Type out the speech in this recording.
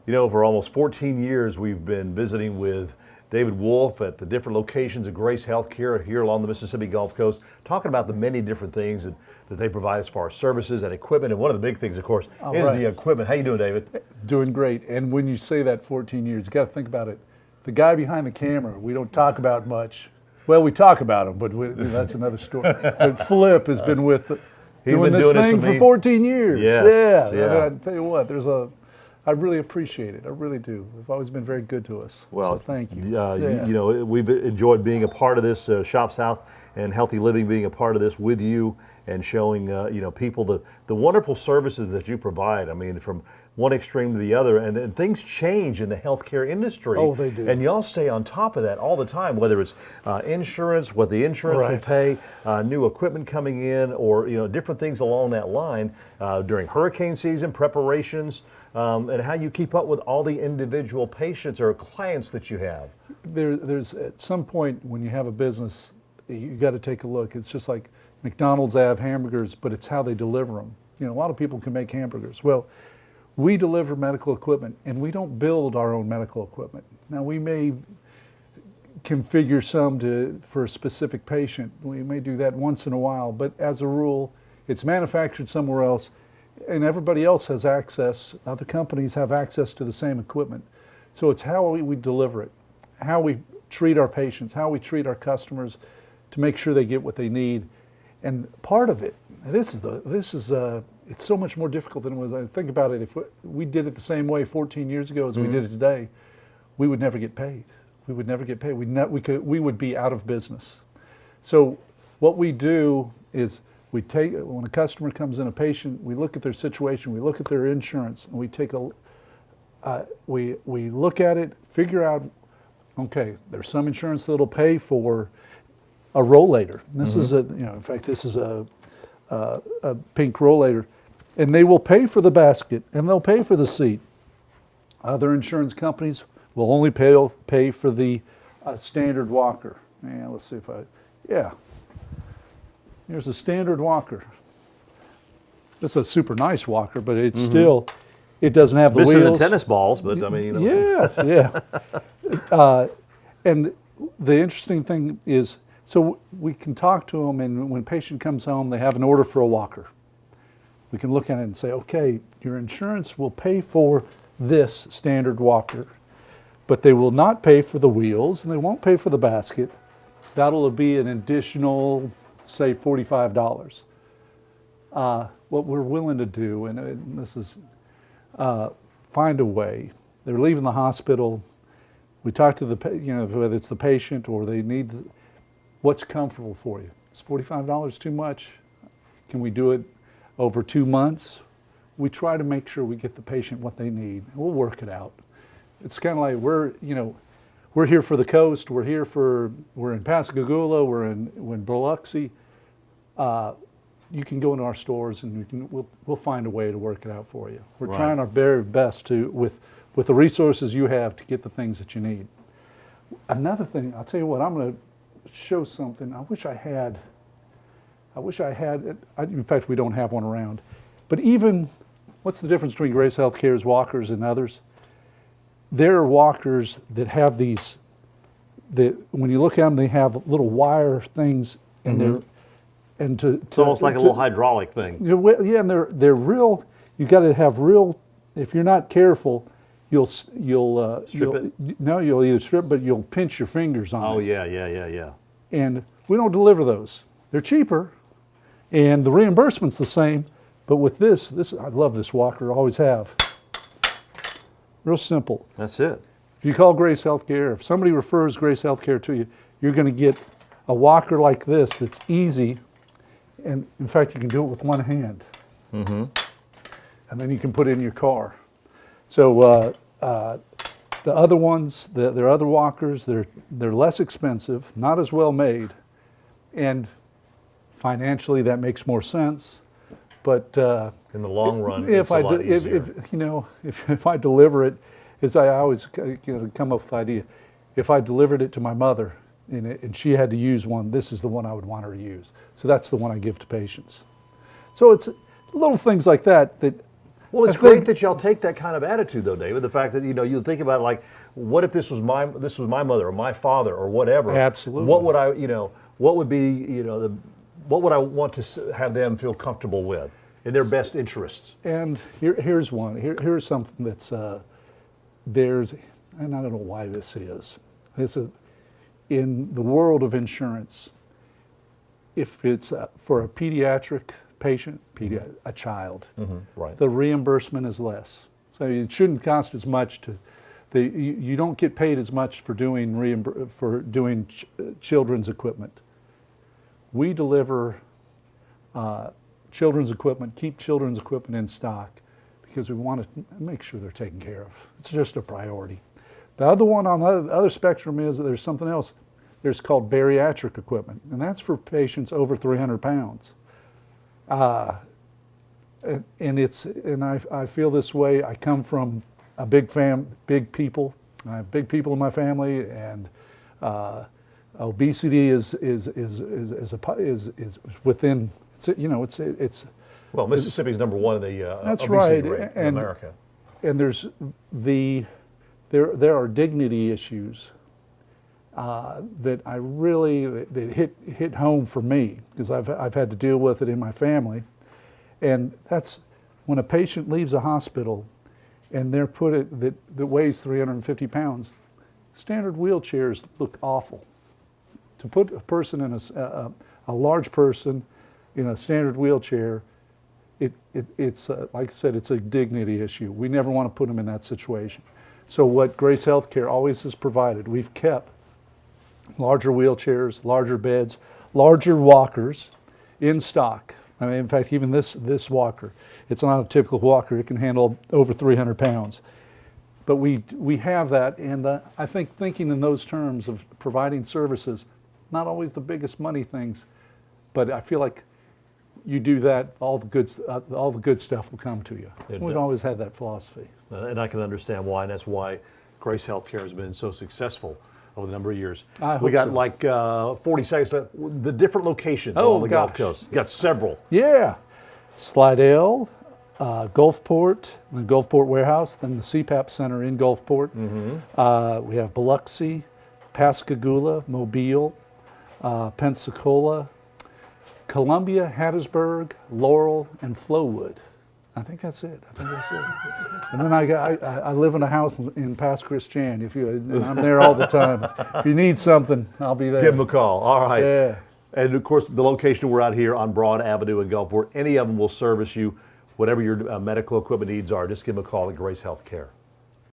You know, for almost 14 years, we've been visiting with David Wolf at the different locations of Grace Healthcare here along the Mississippi Gulf Coast, talking about the many different things that they provide as far as services and equipment. And one of the big things, of course, is the equipment. How you doing, David? Doing great. And when you say that 14 years, you got to think about it. The guy behind the camera, we don't talk about much. Well, we talk about him, but that's another story. But Flip has been doing this thing for 14 years. Yes, yeah. I tell you what, I really appreciate it. I really do. You've always been very good to us. Well, so thank you. You know, we've enjoyed being a part of this Shop South and Healthy Living, being a part of this with you and showing you know, people the wonderful services that you provide. I mean, from one extreme to the other, and things change in the healthcare industry. Oh, they do. And y'all stay on top of that all the time, whether it's insurance, what the insurance will pay, new equipment coming in, or you know, different things along that line during hurricane season preparations, and how you keep up with all the individual patients or clients that you have. There's at some point when you have a business, you got to take a look. It's just like McDonald's have hamburgers, but it's how they deliver them. You know, a lot of people can make hamburgers. Well, we deliver medical equipment, and we don't build our own medical equipment. Now, we may configure some for a specific patient. We may do that once in a while, but as a rule, it's manufactured somewhere else, and everybody else has access. Other companies have access to the same equipment. So it's how we deliver it, how we treat our patients, how we treat our customers to make sure they get what they need. And part of it, it's so much more difficult than it was. I think about it, if we did it the same way 14 years ago as we did it today, we would never get paid. We would never get paid. We would be out of business. So what we do is when a customer comes in, a patient, we look at their situation, we look at their insurance, and we look at it, figure out, okay, there's some insurance that'll pay for a rollator. This is in fact, this is a pink rollator, and they will pay for the basket and they'll pay for the seat. Other insurance companies will only pay for the standard walker. And let's see here's a standard walker. This is a super nice walker, but it's still, it doesn't have the wheels. Missing the tennis balls, but I mean, you know. Yeah. And the interesting thing is, so we can talk to them, and when a patient comes home, they have an order for a walker. We can look at it and say, okay, your insurance will pay for this standard walker, but they will not pay for the wheels, and they won't pay for the basket. That'll be an additional, say, $45. What we're willing to do, and this is, find a way. They're leaving the hospital. We talk to whether it's the patient or they need what's comfortable for you. Is $45 too much? Can we do it over 2 months? We try to make sure we get the patient what they need. We'll work it out. It's kind of like we're here for the coast. We're in Pascagoula. We're in Biloxi. You can go into our stores and we'll find a way to work it out for you. We're trying our very best with the resources you have to get the things that you need. Another thing, I'll tell you what, I'm going to show something. I wish I had it. In fact, we don't have one around. But even, what's the difference between Grace Healthcare's walkers and others? There are walkers that have these, when you look at them, they have little wire things in there. And it's almost like a little hydraulic thing. Yeah, and they're real. You got to have real. If you're not careful, you'll strip it. No, you'll either strip, but you'll pinch your fingers on it. Oh yeah. And we don't deliver those. They're cheaper, and the reimbursement's the same. But with this, I love this walker. Always have. Real simple. That's it. If you call Grace Healthcare, if somebody refers Grace Healthcare to you, you're going to get a walker like this that's easy. And in fact, you can do it with one hand. And then you can put it in your car. So the other ones, there are other walkers, they're less expensive, not as well made, and financially that makes more sense. But in the long run, if I deliver it, as I always come up with the idea, if I delivered it to my mother and she had to use one, this is the one I would want her to use. So that's the one I give to patients. So it's little things like that Well, it's I great think- that y'all take that kind of attitude, though, David. The fact that you think about like, what if this was my mother or my father or whatever? Absolutely. What would I what would be what would I want to have them feel comfortable with in their best interests? And here's one. Here's something that's there's, and I don't know why this is. This is in the world of insurance. If it's for a pediatric patient, a child, Right. the reimbursement is less. So it shouldn't cost as much to. You don't get paid as much for doing children's equipment. We deliver children's equipment, keep children's equipment in stock because we want to make sure they're taken care of. It's just a priority. The other one on the other spectrum is that there's something else. There's called bariatric equipment, and that's for patients over 300 pounds. And I feel this way. I come from a big people. I have big people in my family, and obesity is within. It's Well, Mississippi's number one in the that's obesity right, rate in America. And there are dignity issues that I really that hit home for me because I've had to deal with it in my family, and that's when a patient leaves a hospital and they're that weighs 350 pounds. Standard wheelchairs look awful. To put a person in a large person in a standard wheelchair, it's like I said, it's a dignity issue. We never want to put them in that situation. So what Grace Healthcare always has provided, we've kept larger wheelchairs, larger beds, larger walkers in stock. I mean, in fact, even this walker, it's not a typical walker. It can handle over 300 pounds. But we have that, and I think thinking in those terms of providing services, not always the biggest money things, but I feel like you do that, all the good stuff will come to you. We've always had that philosophy. And I can understand why, and that's why Grace Healthcare has been so successful over the number of years. I hope we got so. like 40 seconds left. The different locations Oh, along the Gulf gosh. Coast. Got several. Yeah, Slidell, Gulfport, the Gulfport warehouse, then the CPAP center in Gulfport. We have Biloxi, Pascagoula, Mobile, Pensacola, Columbia, Hattiesburg, Laurel, and Flowood. I think that's it. And then I live in a house in Pass Christian. And I'm there all the time. If you need something, I'll be there. Give them a call. All right. Yeah. And of course, the location we're out here on Broad Avenue in Gulfport, any of them will service you. Whatever your medical equipment needs are, just give them a call at Grace Healthcare.